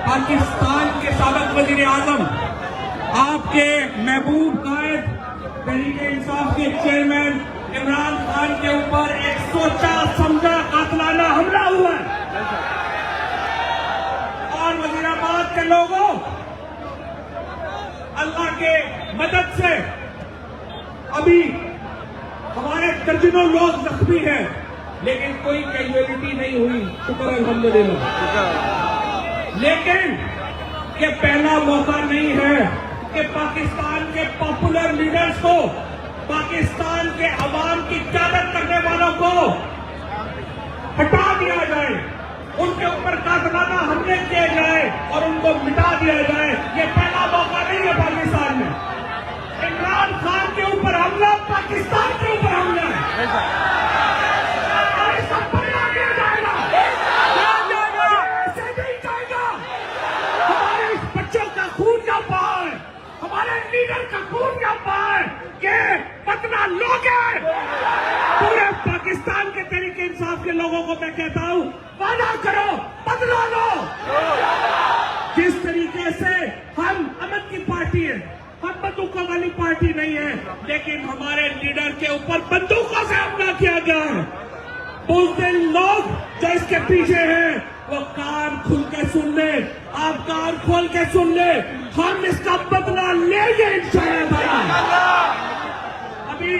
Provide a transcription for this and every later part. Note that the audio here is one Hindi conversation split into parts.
पाकिस्तान के साबिक वजीर आजम, आपके महबूब कायद तहरीक इंसाफ के चेयरमैन इमरान खान के ऊपर एक सोचा समझा कातलाना हमला हुआ है। और वजीराबाद के लोगों, अल्लाह के मदद से अभी हमारे दर्जनों लोग जख्मी हैं, लेकिन कोई कैजुअलिटी नहीं हुई, शुक्र अल्हम्दुलिल्लाह। लेकिन ये पहला मौका नहीं है कि पाकिस्तान के पॉपुलर लीडर्स को, पाकिस्तान के अवाम की क्यादत करने वालों को हटा दिया जाए, उनके ऊपर कातलाना हमले किए जाए और उनको मिटा दिया जाए। ये पहला मौका नहीं है पाकिस्तान में। इमरान खान के ऊपर हमला पाकिस्तान के ऊपर हमला है। लीडर का खून का पाए के बदला लोगे। पूरे पाकिस्तान के तहरीक इंसाफ के लोगों को मैं कहता हूं, वादा करो, बदला लो। जिस तरीके से हम अमन की पार्टी है, हम बंदूकों वाली पार्टी नहीं है, लेकिन हमारे लीडर के ऊपर बंदूकों से हमला किया गया है। बुज़दिल लोग जो इसके पीछे हैं, वो कान खुल के सुन ले, आप कान खोल के सुन ले, हम इसका बदला लेंगे इंशाअल्लाह। अभी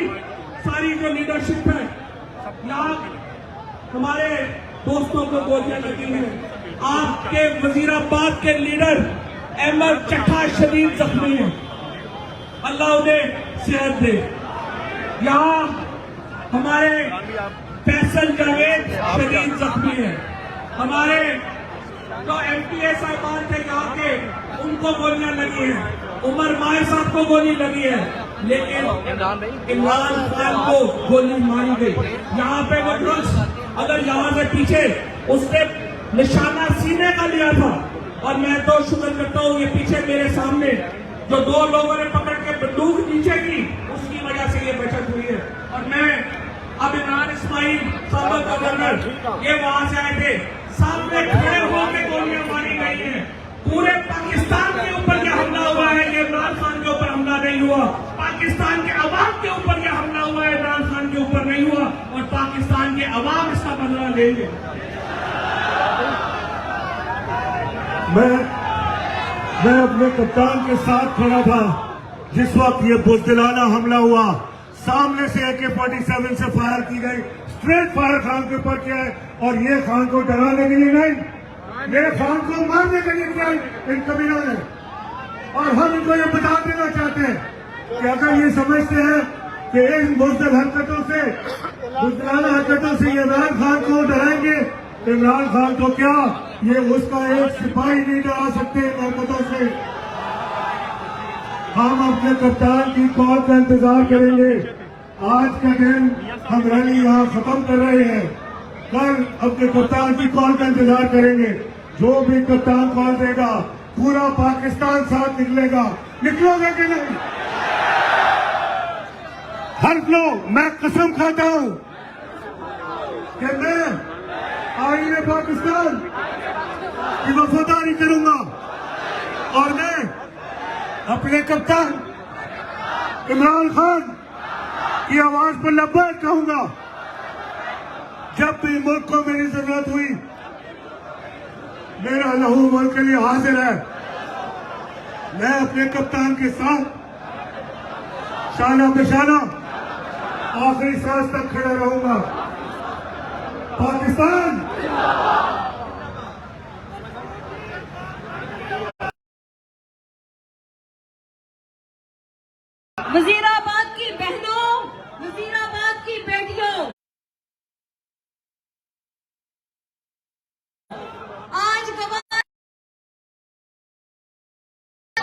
सारी जो लीडरशिप है, यहाँ हमारे दोस्तों को गोलियां लगी हैं। आपके वजीराबाद के लीडर अहमद चट्टा शदीद जख्मी है, अल्लाह उन्हें सेहत दे। यहाँ हमारे फैसल जावेद शदीद जख्मी है। हमारे जो MPA साहबान थे यहाँ के, उनको गोलियां लगी हैं। उमर माहिर साहब को गोली लगी है, लेकिन इमरान खान को गोली मारी गई। यहाँ पे वो ड्रग्स, अगर यहाँ से पीछे उसने निशाना सीने का लिया था, और मैं तो शुक्र करता हूँ ये पीछे मेरे सामने जो दो लोगों ने पकड़ के बंदूक नीचे की, उसकी वजह से ये बचत हुई है। और मैं अब इमरान इस्माइल साबिक गवर्नर, ये वहां से आए थे, सामने खड़े होकर गोलियां मारी गई हैं। पूरे पाकिस्तान के ऊपर यह हमला हुआ है, ये इमरान खान के ऊपर हमला नहीं हुआ। पाकिस्तान के अवाम के ऊपर यह हमला हुआ है, इमरान खान के ऊपर नहीं हुआ। और पाकिस्तान के अवाम इसका बदला लेंगे। मैं अपने कप्तान के साथ खड़ा था जिस वक्त ये बुज़दिलाना हमला हुआ। सामने से AK-47 से फायर की गई, स्ट्रेट फायर खान के ऊपर किया है, और ये खान को डराने के लिए नहीं, मेरे खान को मारने के लिए किया इन कबीरों ने। और हम इनको ये बता देना चाहते हैं कि अगर ये समझते हैं कि इन बुज़दिल हरकतों से, बुज़दिलाना हरकतों से इमरान खान को डराएंगे, इमरान खान को क्या, ये उसका एक सिपाही नहीं डरा सकते इन हरकतों से। हम अपने कप्तान की कॉल का इंतजार करेंगे। आज का दिन हम रैली यहाँ खत्म कर रहे हैं, कल अपने कप्तान की कॉल का इंतजार करेंगे। जो भी कप्तान कॉल देगा, पूरा पाकिस्तान साथ निकलेगा। निकलोगे कि नहीं? हल्फ लो, मैं कसम खाता हूँ कि मैं आईने पाकिस्तान की वफादारी करूंगा, और मैं अपने कप्तान इमरान खान की आवाज पर लब्बैक कहूंगा। जब भी मुल्क को मेरी जरूरत हुई, मेरा लहू मुल्क के लिए हाजिर है। मैं अपने कप्तान के साथ शाना बेशाना आखिरी सांस तक खड़ा रहूंगा। पाकिस्तान